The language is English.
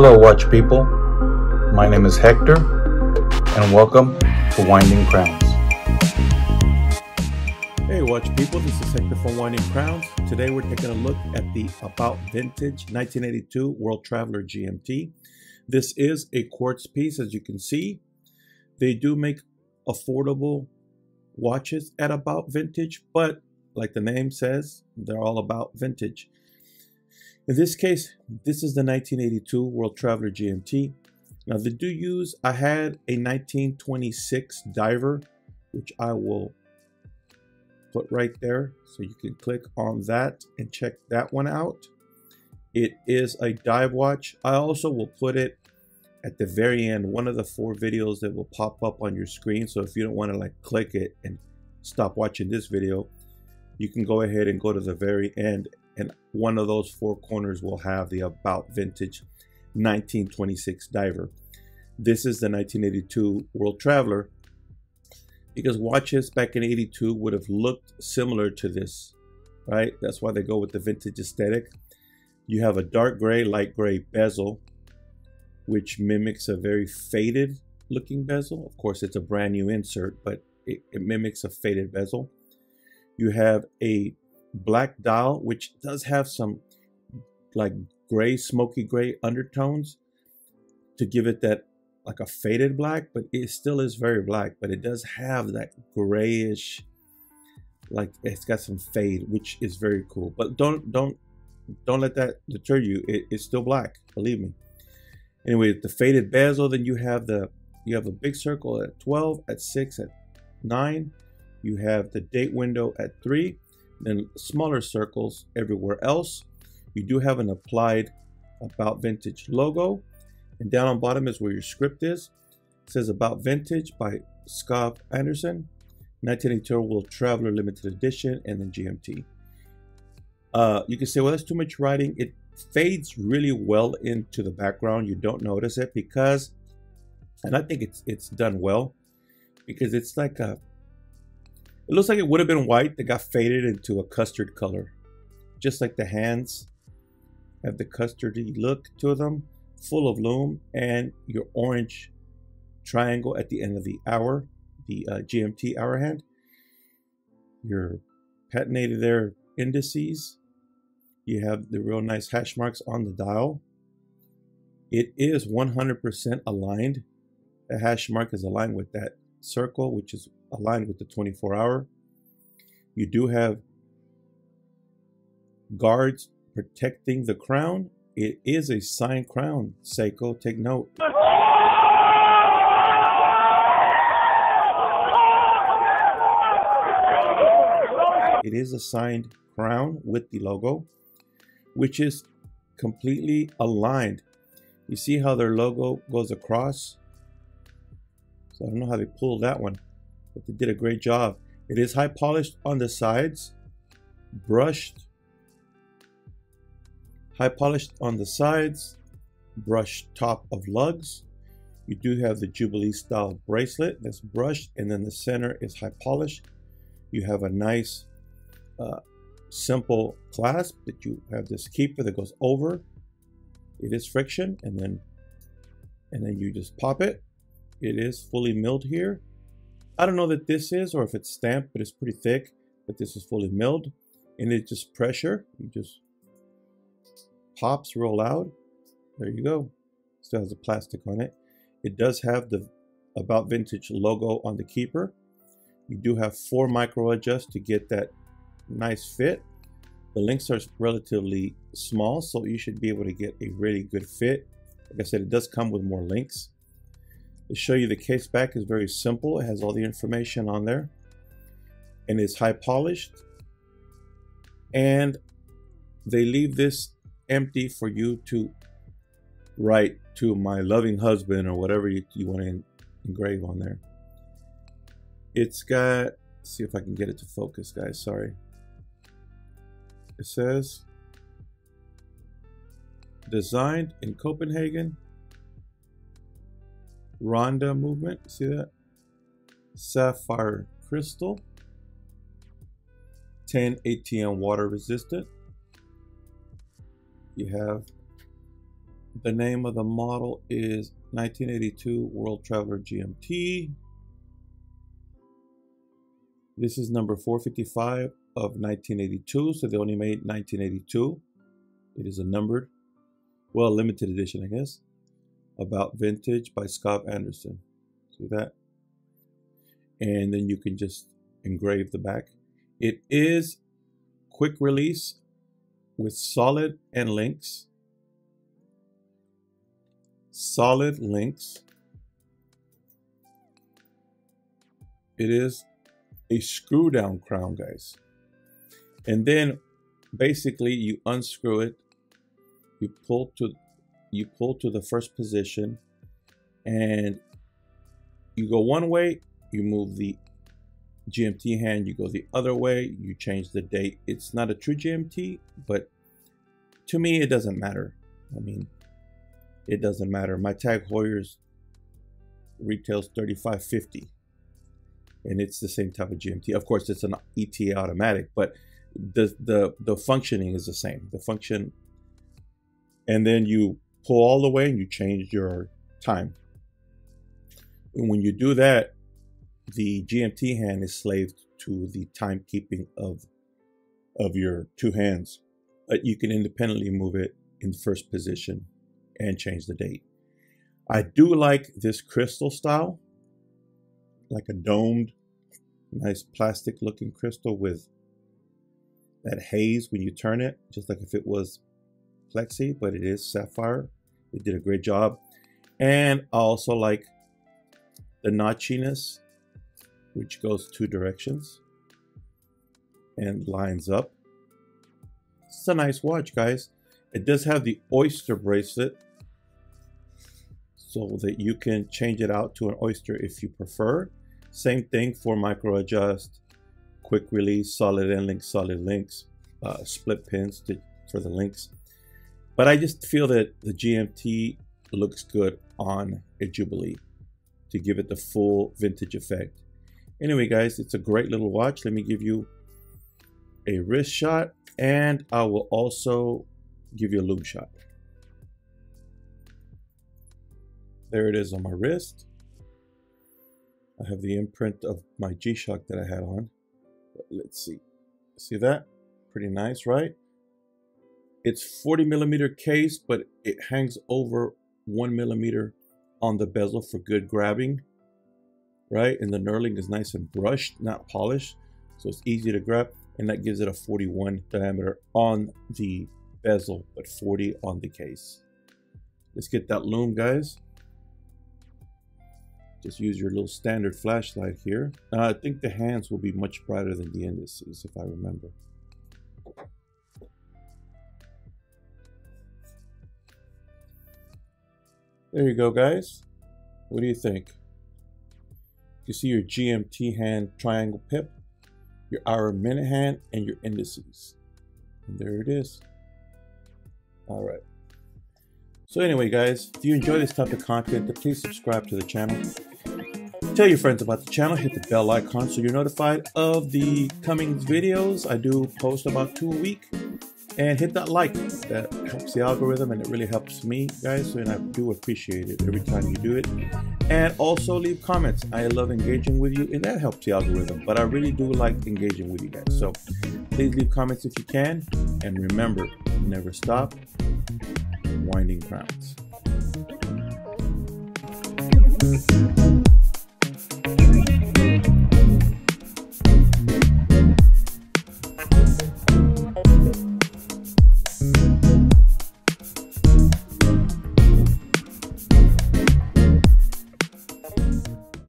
Hello watch people, my name is Hector and welcome to Winding Crowns. Hey watch people, this is Hector from Winding Crowns. Today we're taking a look at the About Vintage 1982 World Traveler GMT. This is a quartz piece, as you can see. They do make affordable watches at About Vintage, but like the name says, they're all about vintage. In this case, this is the 1982 World Traveler GMT. Now they do use, I had a 1926 diver, which I will put right there. So you can click on that and check that one out. It is a dive watch. I also will put it at the very end, one of the 4 videos that will pop up on your screen. So if you don't want to like click it and stop watching this video, you can go ahead and go to the very end, and one of those 4 corners will have the About Vintage 1926 diver. This is the 1982 World Traveler, because watches back in 82 would have looked similar to this, right? That's why they go with the vintage aesthetic. You have a dark gray, light gray bezel, which mimics a very faded looking bezel. Of course, it's a brand new insert, but it mimics a faded bezel. You have a black dial, which does have some like gray, smoky gray undertones to give it that like a faded black, but it still is very black, but it does have that grayish, like it's got some fade, which is very cool. But don't let that deter you. It's still black, believe me. Anyway, the faded bezel, then you have a big circle at 12, at 6, at 9. You have the date window at 3, then smaller circles everywhere else. You do have an applied About Vintage logo, and down on bottom is where your script is. It says About Vintage by Scott Anderson, 1982 World Traveler Limited Edition, and then GMT. You can say, well, that's too much writing. It fades really well into the background. You don't notice it because, and I think it's done well, because it's like a, it looks like it would have been white that got faded into a custard color. Just like the hands have the custardy look to them, full of lume, and your orange triangle at the end of the hour, the GMT hour hand. Your patinated there indices. You have the real nice hash marks on the dial. It is 100% aligned. The hash mark is aligned with that circle, which is aligned with the 24-hour. You do have guards protecting the crown. It is a signed crown, Seiko, take note. It is a signed crown with the logo, which is completely aligned. You see how their logo goes across? So I don't know how they pulled that one, but they did a great job. It is high polished on the sides, brushed, high polished on the sides, brushed top of lugs. You do have the Jubilee style bracelet that's brushed, and then the center is high polished. You have a nice simple clasp that you have this keeper that goes over. It is friction, and then you just pop it. It is fully milled here. I don't know that this is, or if it's stamped, but it's pretty thick. But this is fully milled, and it's just pressure. You just pops real loud. There you go. Still has the plastic on it. It does have the About Vintage logo on the keeper. You do have 4 micro adjusts to get that nice fit. The links are relatively small, so you should be able to get a really good fit. Like I said, it does come with more links. To show you, the case back is very simple. It has all the information on there, and it's high polished, and they leave this empty for you to write to my loving husband or whatever you want to engrave on there. It's got, let's see if I can get it to focus, guys, sorry. It says designed in Copenhagen, Ronda movement, see that? Sapphire crystal, 10 ATM water resistant. You have The name of the model is 1982 World Traveler GMT. This is number 455 of 1982, so they only made 1982. It is a numbered, well, limited edition, I guess. About Vintage by Scott Anderson. See that? And then you can just engrave the back. It is quick release with solid and links. Solid links. It is a screw down crown, guys. And then basically you unscrew it, you pull to the first position, and you go one way, you move the GMT hand, you go the other way, you change the date. It's not a true GMT, but to me it doesn't matter. I mean, it doesn't matter. My Tag Heuer's retails $35.50, and it's the same type of GMT. Of course, it's an ETA automatic, but the functioning is the same. The function, and then you pull all the way and you change your time. And when you do that, the GMT hand is slaved to the timekeeping of your two hands. But you can independently move it in the first position and change the date. I do like this crystal style, like a domed, nice plastic looking crystal with that haze when you turn it, just like if it was plexi, but it is sapphire. They did a great job. And I also like the notchiness, which goes two directions and lines up. It's a nice watch, guys. It does have the oyster bracelet, so that you can change it out to an oyster if you prefer. Same thing for micro adjust, quick release, solid end links, solid links, split pins for the links. But I just feel that the GMT looks good on a Jubilee to give it the full vintage effect. Anyway, guys, it's a great little watch. Let me give you a wrist shot, and I will also give you a lume shot. There it is on my wrist. I have the imprint of my G-Shock that I had on. But let's see. See that? Pretty nice, right? It's 40mm case, but it hangs over 1mm on the bezel for good grabbing, right? And the knurling is nice and brushed, not polished, so it's easy to grab. And that gives it a 41 diameter on the bezel, but 40 on the case. Let's get that lume, guys. Just use your little standard flashlight here. I think the hands will be much brighter than the indices, if I remember. There you go, guys. What do you think? You see your GMT hand triangle pip, your hour minute hand, and your indices. And there it is. All right. So anyway, guys, if you enjoy this type of content, then please subscribe to the channel. Tell your friends about the channel. Hit the bell icon so you're notified of the coming videos. I do post about 2 a week. And hit that like. That helps the algorithm, and it really helps me, guys. And I do appreciate it every time you do it. And also leave comments. I love engaging with you, and that helps the algorithm. But I really do like engaging with you guys. So please leave comments if you can. And remember, never stop winding crowns.